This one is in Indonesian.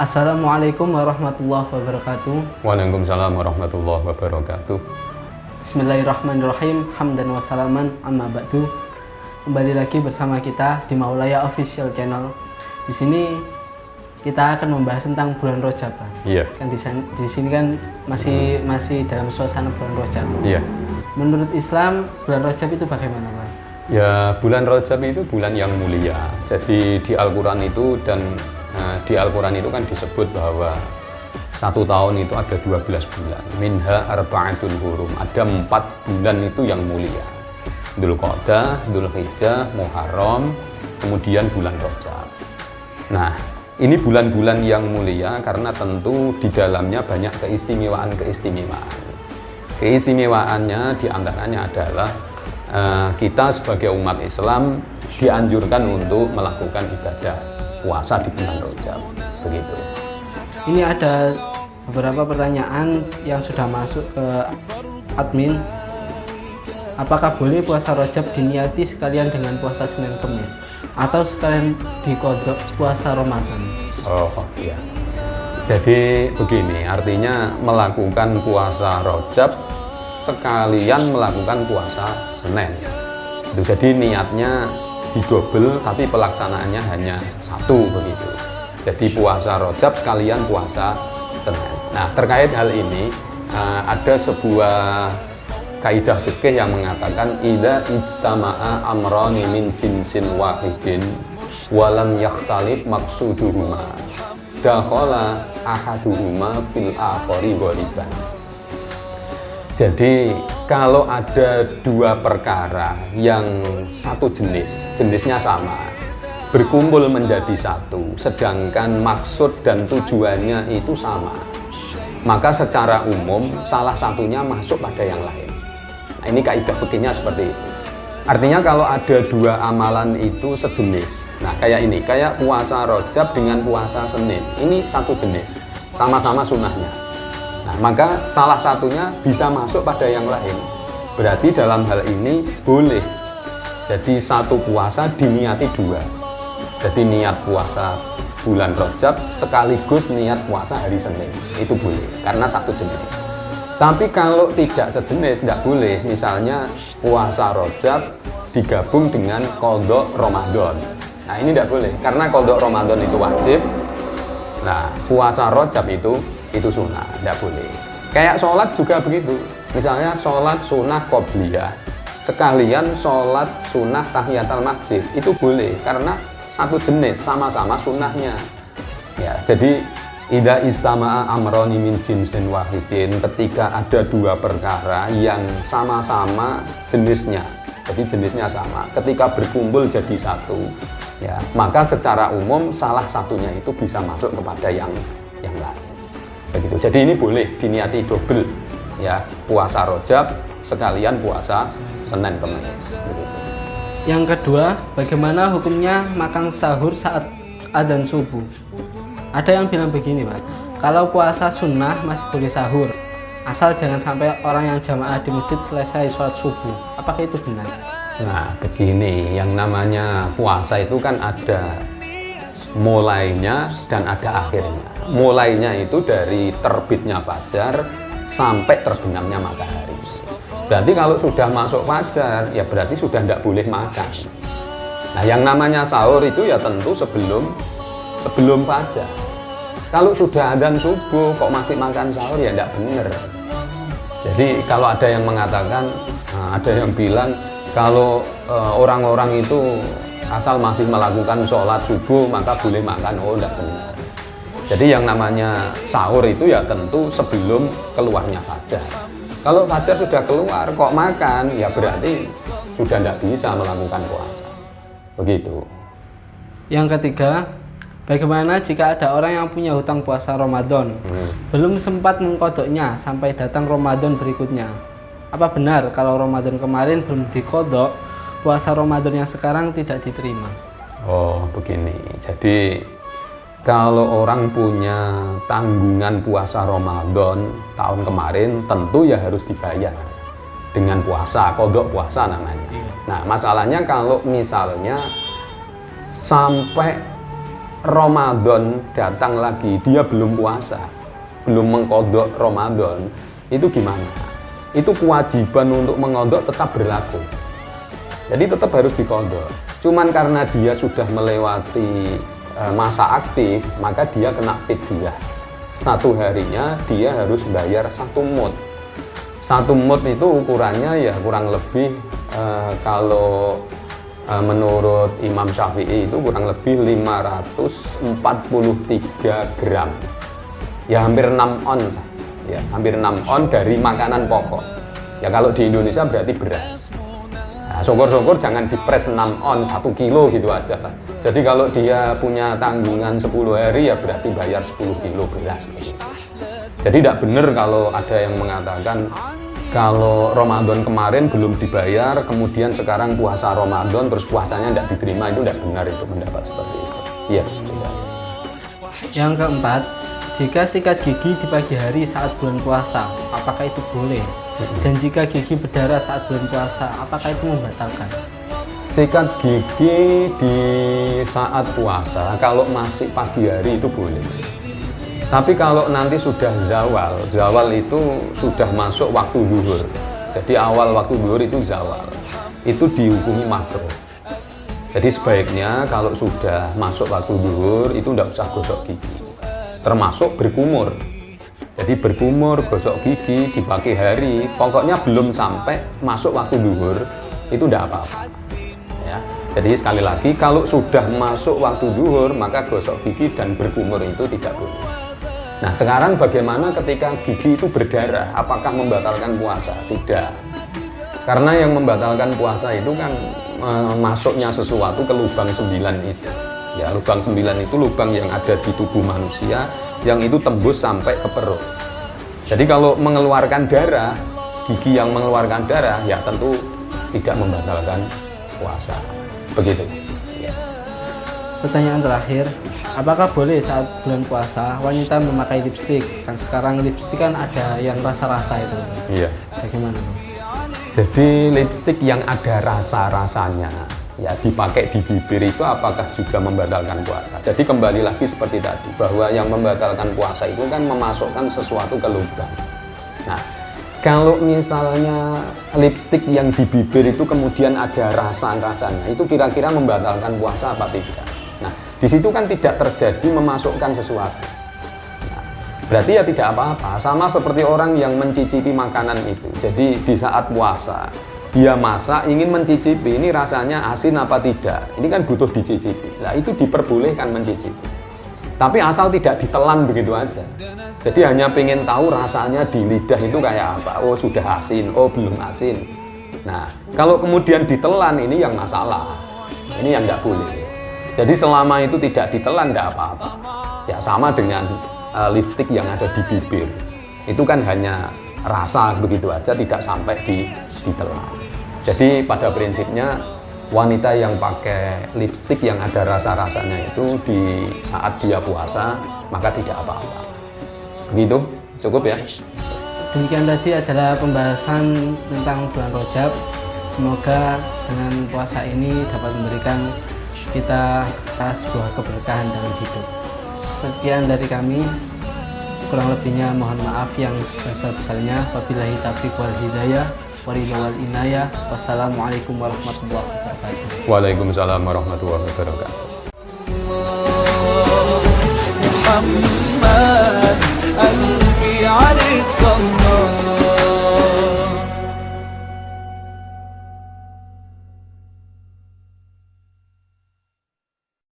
Assalamualaikum warahmatullahi wabarakatuh. Waalaikumsalam warahmatullahi wabarakatuh. Bismillahirrahmanirrahim. Hamdan wa salaman amma ba'du. Kembali lagi bersama kita di Maulaya Official Channel. Di sini kita akan membahas tentang bulan Rajab. Iya. Kan di sini kan masih dalam suasana bulan Rajab. Iya. Menurut Islam, bulan Rajab itu bagaimana, Pak? Ya, bulan Rajab itu bulan yang mulia. Jadi di Al-Qur'an itu di Al-Quran itu kan disebut bahwa satu tahun itu ada 12 bulan. Minha arba'atun hurum. Ada 4 bulan itu yang mulia. Dzulqa'dah, Dzulhijjah, Muharram, kemudian bulan Rajab. Nah, ini bulan-bulan yang mulia karena tentu di dalamnya banyak keistimewaan-keistimewaan. Keistimewaannya diantaranya adalah kita sebagai umat Islam dianjurkan untuk melakukan ibadah puasa di bulan Rajab, begitu. Ini ada beberapa pertanyaan yang sudah masuk ke admin. Apakah boleh puasa Rajab diniati sekalian dengan puasa Senin Kemis atau sekalian dikodok puasa Ramadan? Oh iya. Jadi begini, artinya melakukan puasa Rajab sekalian melakukan puasa Senin. Jadi niatnya didobel tapi pelaksanaannya hanya satu, begitu. Jadi puasa Rajab sekalian puasa Senin. Nah, terkait hal ini ada sebuah kaidah fikih yang mengatakan idza ijtama'a amrani min jinsin wahidin walam yakhtalif maqsuduhuma dakhala ahaduhuma fil akhari ghaliban. Jadi kalau ada dua perkara yang satu jenisnya sama, berkumpul menjadi satu, sedangkan maksud dan tujuannya itu sama, maka secara umum salah satunya masuk pada yang lain. Nah, ini kaidah fikihnya seperti itu. Artinya kalau ada dua amalan itu sejenis, nah kayak ini, kayak puasa Rajab dengan puasa Senin, ini satu jenis, sama-sama sunnahnya. Nah, maka salah satunya bisa masuk pada yang lain. Berarti dalam hal ini boleh. Jadi satu puasa diniati dua. Jadi niat puasa bulan Rajab sekaligus niat puasa hari Senin. Itu boleh, karena satu jenis. Tapi kalau tidak sejenis, tidak boleh. Misalnya puasa Rajab digabung dengan qadha Ramadan. Nah, ini tidak boleh, karena qadha Ramadan itu wajib. Nah, puasa Rajab itu sunnah, tidak boleh. Kayak sholat juga begitu. Misalnya sholat sunnah qobliyah sekalian sholat sunnah tahiyatul masjid, itu boleh karena satu jenis, sama-sama sunnahnya. Ya, jadi idza istama'a amroni min jinsin wahidin, ketika ada dua perkara yang sama-sama jenisnya, jadi jenisnya sama, ketika berkumpul jadi satu, ya, maka secara umum salah satunya itu bisa masuk kepada yang lain. Begitu. Jadi ini boleh diniati double, ya, puasa Rajab sekalian puasa Senin Kemis. Begitu. Yang kedua, bagaimana hukumnya makan sahur saat adzan subuh? Ada yang bilang begini, Pak, kalau puasa sunnah masih boleh sahur, asal jangan sampai orang yang jamaah di masjid selesai sholat subuh. Apakah itu benar? Nah, begini, yang namanya puasa itu kan ada mulainya dan ada akhirnya. Mulainya itu dari terbitnya fajar sampai terbenamnya matahari. Berarti kalau sudah masuk fajar, ya berarti sudah tidak boleh makan. Nah, yang namanya sahur itu ya tentu sebelum fajar. Kalau sudah adzan subuh kok masih makan sahur, ya tidak benar. Jadi kalau ada yang mengatakan, ada yang bilang kalau orang-orang itu asal masih melakukan sholat subuh maka boleh makan, oh tidak benar. Jadi yang namanya sahur itu ya tentu sebelum keluarnya fajar. Kalau fajar sudah keluar kok makan, ya berarti sudah tidak bisa melakukan puasa. Begitu. Yang ketiga, bagaimana jika ada orang yang punya hutang puasa Ramadan, belum sempat mengkodoknya sampai datang Ramadan berikutnya? Apa benar kalau Ramadan kemarin belum dikodok, puasa Ramadan yang sekarang tidak diterima? Oh, begini. Jadi kalau orang punya tanggungan puasa Ramadan tahun kemarin, tentu ya harus dibayar dengan puasa, kodok puasa namanya. Nah, masalahnya kalau misalnya sampai Ramadan datang lagi, dia belum puasa, belum mengqadha Ramadan, itu gimana? Itu kewajiban untuk mengqadha tetap berlaku. Jadi tetap harus diqadha. Cuman karena dia sudah melewati masa aktif, maka dia kena fidyah. Satu harinya dia harus bayar 1 mud. 1 mud itu ukurannya ya kurang lebih kalau menurut Imam Syafi'i itu kurang lebih 543 gram. Ya hampir 6 ons. Ya, hampir 6 on dari makanan pokok. Ya kalau di Indonesia berarti beras. Nah, syukur-syukur jangan dipres 6 on 1 kilo gitu aja lah. Jadi kalau dia punya tanggungan 10 hari ya berarti bayar 10 kilo beras. Jadi tidak benar kalau ada yang mengatakan kalau Ramadan kemarin belum dibayar, kemudian sekarang puasa Ramadan terus puasanya tidak diterima, itu tidak benar itu pendapat seperti itu. Iya. Yang keempat, jika sikat gigi di pagi hari saat bulan puasa, apakah itu boleh? Dan jika gigi berdarah saat bulan puasa, apakah itu membatalkan? Sikat gigi di saat puasa kalau masih pagi hari itu boleh. Tapi kalau nanti sudah zawal, zawal itu sudah masuk waktu zuhur. Jadi awal waktu zuhur itu zawal. Itu dihukumi makruh. Jadi sebaiknya kalau sudah masuk waktu zuhur itu tidak usah gosok gigi. Termasuk berkumur. Jadi berkumur, gosok gigi di pagi hari, pokoknya belum sampai masuk waktu zuhur itu tidak apa-apa. Ya. Jadi sekali lagi kalau sudah masuk waktu zuhur maka gosok gigi dan berkumur itu tidak boleh. Nah sekarang bagaimana ketika gigi itu berdarah, apakah membatalkan puasa? Tidak, karena yang membatalkan puasa itu kan masuknya sesuatu ke lubang 9 itu. Ya, lubang 9 itu lubang yang ada di tubuh manusia yang itu tembus sampai ke perut. Jadi kalau mengeluarkan darah, gigi yang mengeluarkan darah ya tentu tidak membatalkan puasa. Begitu. Ya. Pertanyaan terakhir, apakah boleh saat bulan puasa wanita memakai lipstik? Kan sekarang lipstik kan ada yang rasa-rasa itu. Iya. Bagaimana? Jadi lipstik yang ada rasa-rasanya ya dipakai di bibir itu apakah juga membatalkan puasa? Jadi kembali lagi seperti tadi bahwa yang membatalkan puasa itu kan memasukkan sesuatu ke lubang. Nah, kalau misalnya lipstik yang di bibir itu kemudian ada rasa-rasanya, itu kira-kira membatalkan puasa apa tidak? Nah, di situ kan tidak terjadi memasukkan sesuatu. Nah, berarti ya tidak apa-apa. Sama seperti orang yang mencicipi makanan itu. Jadi di saat puasa, dia masak ingin mencicipi ini rasanya asin apa tidak. Ini kan butuh dicicipi. Nah, itu diperbolehkan mencicipi. Tapi asal tidak ditelan begitu aja. Jadi hanya pengen tahu rasanya di lidah itu kayak apa. Oh sudah asin, oh belum asin. Nah kalau kemudian ditelan ini yang masalah. Ini yang nggak boleh. Jadi selama itu tidak ditelan nggak apa-apa. Ya sama dengan lipstik yang ada di bibir. Itu kan hanya rasa begitu aja, tidak sampai ditelan. Jadi pada prinsipnya wanita yang pakai lipstik yang ada rasa-rasanya itu di saat dia puasa maka tidak apa-apa. Begitu, cukup ya. Demikian tadi adalah pembahasan tentang bulan Rajab. Semoga dengan puasa ini dapat memberikan kita sebuah keberkahan dalam hidup. Sekian dari kami. Kurang lebihnya mohon maaf yang sebesar-besarnya. Wabillahi taufiq wal hidayah. Wal inayah. Wassalamualaikum warahmatullahi wabarakatuh. Waalaikumsalam warahmatullahi wabarakatuh. Muhammad alfi alaik sallallahu